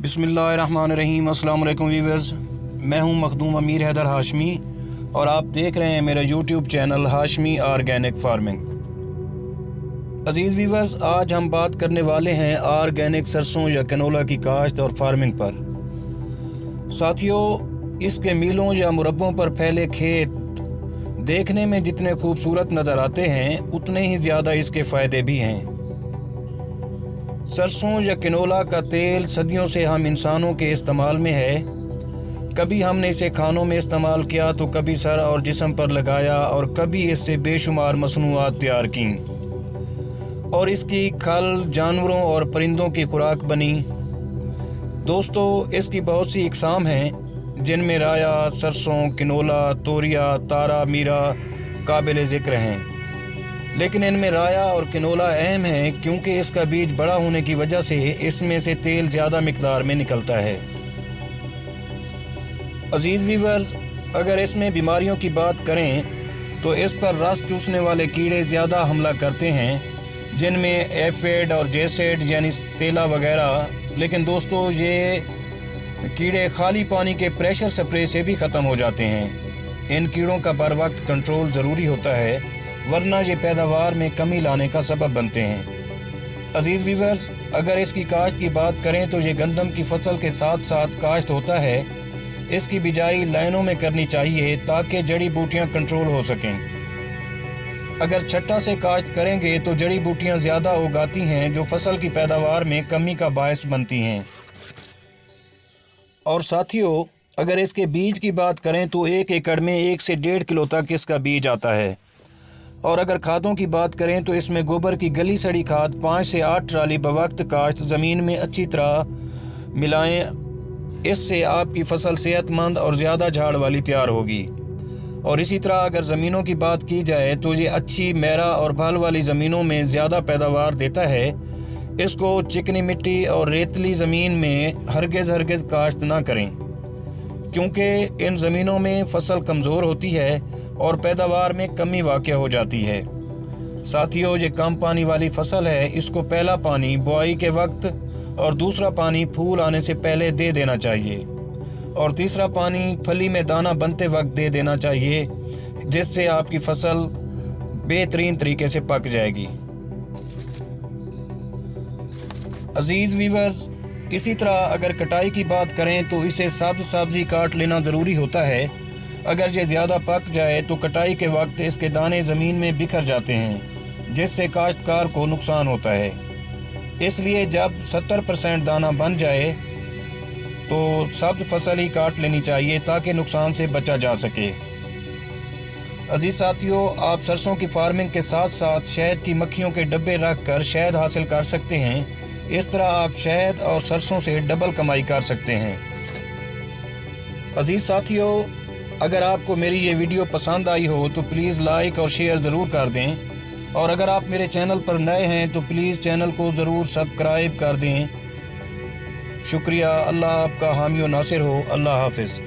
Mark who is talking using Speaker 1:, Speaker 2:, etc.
Speaker 1: बिस्मिल्लाहिर्रहमानिर्रहीम। अस्सलाम वालेकुम व्यूअर्स, मैं हूं मखदूम अमीर हैदर हाशमी और आप देख रहे हैं मेरा YouTube channel Hashmi organic farming. अजीज़ व्यूअर्स, आज हम बात करने वाले हैं ऑर्गेनिक सरसों या कैनोला की काश्त और फार्मिंग पर। साथियों, इसके मीलों या मुरब्बों पर फैले खेत देखने में जितने खूबसूरत नज़र आते हैं उतने ही ज़्यादा इसके फ़ायदे भी हैं। सरसों या कैनोला का तेल सदियों से हम इंसानों के इस्तेमाल में है। कभी हमने इसे खानों में इस्तेमाल किया तो कभी सर और जिस्म पर लगाया और कभी इससे बेशुमार मसनूआत तैयार की और इसकी खल जानवरों और परिंदों की खुराक बनी। दोस्तों, इसकी बहुत सी इकसाम हैं जिनमें राया, सरसों, कैनोला, तोरिया, तारा, मीरा काबिल ज़िक्र हैं। लेकिन इनमें राया और कैनोला अहम है क्योंकि इसका बीज बड़ा होने की वजह से इसमें से तेल ज़्यादा मिकदार में निकलता है। अजीज़ व्यूअर्स, अगर इसमें बीमारियों की बात करें तो इस पर रस चूसने वाले कीड़े ज़्यादा हमला करते हैं, जिनमें एफिड और जेसिड यानी तेला वगैरह। लेकिन दोस्तों, ये कीड़े खाली पानी के प्रेशर स्प्रे से भी ख़त्म हो जाते हैं। इन कीड़ों का बर वक्त कंट्रोल ज़रूरी होता है, वरना ये पैदावार में कमी लाने का सबब बनते हैं। अजीज़ व्यूअर्स, अगर इसकी काश्त की बात करें तो ये गंदम की फसल के साथ साथ काश्त होता है। इसकी बिजाई लाइनों में करनी चाहिए ताकि जड़ी बूटियाँ कंट्रोल हो सकें। अगर छट्टा से काश्त करेंगे तो जड़ी बूटियाँ ज़्यादा उगाती हैं जो फसल की पैदावार में कमी का बायस बनती हैं। और साथियों, अगर इसके बीज की बात करें तो 1 एकड़ में 1 से 1.5 किलो तक इसका बीज आता है। और अगर खादों की बात करें तो इसमें गोबर की गली सड़ी खाद 5 से 8 ट्राली बवक्त काश्त ज़मीन में अच्छी तरह मिलाएं। इससे आपकी फसल सेहतमंद और ज़्यादा झाड़ वाली तैयार होगी। और इसी तरह अगर ज़मीनों की बात की जाए तो ये अच्छी मेरा और भाल वाली ज़मीनों में ज़्यादा पैदावार देता है। इसको चिकनी मिट्टी और रेतली ज़मीन में हरगिज़ काश्त ना करें क्योंकि इन ज़मीनों में फसल कमज़ोर होती है और पैदावार में कमी वाक़या हो जाती है। साथियों, ये कम पानी वाली फसल है। इसको पहला पानी बुआई के वक्त और दूसरा पानी फूल आने से पहले दे देना चाहिए और तीसरा पानी फली में दाना बनते वक्त दे देना चाहिए, जिससे आपकी फसल बेहतरीन तरीके से पक जाएगी। अजीज़ व्यूअर्स, इसी तरह अगर कटाई की बात करें तो इसे सब्ज़ी काट लेना ज़रूरी होता है। अगर ये ज़्यादा पक जाए तो कटाई के वक्त इसके दाने ज़मीन में बिखर जाते हैं, जिससे काश्तकार को नुकसान होता है। इसलिए जब 70% दाना बन जाए तो सब्ज़ फसल ही काट लेनी चाहिए ताकि नुकसान से बचा जा सके। अजीज़ साथियों, आप सरसों की फार्मिंग के साथ साथ शहद की मक्खियों के डब्बे रख कर शहद हासिल कर सकते हैं। इस तरह आप शहद और सरसों से डबल कमाई कर सकते हैं। अजीज़ साथियों, अगर आपको मेरी ये वीडियो पसंद आई हो तो प्लीज़ लाइक और शेयर ज़रूर कर दें। और अगर आप मेरे चैनल पर नए हैं तो प्लीज़ चैनल को ज़रूर सब्सक्राइब कर दें। शुक्रिया। अल्लाह आपका हामी व नासिर हो। अल्लाह हाफ़िज़।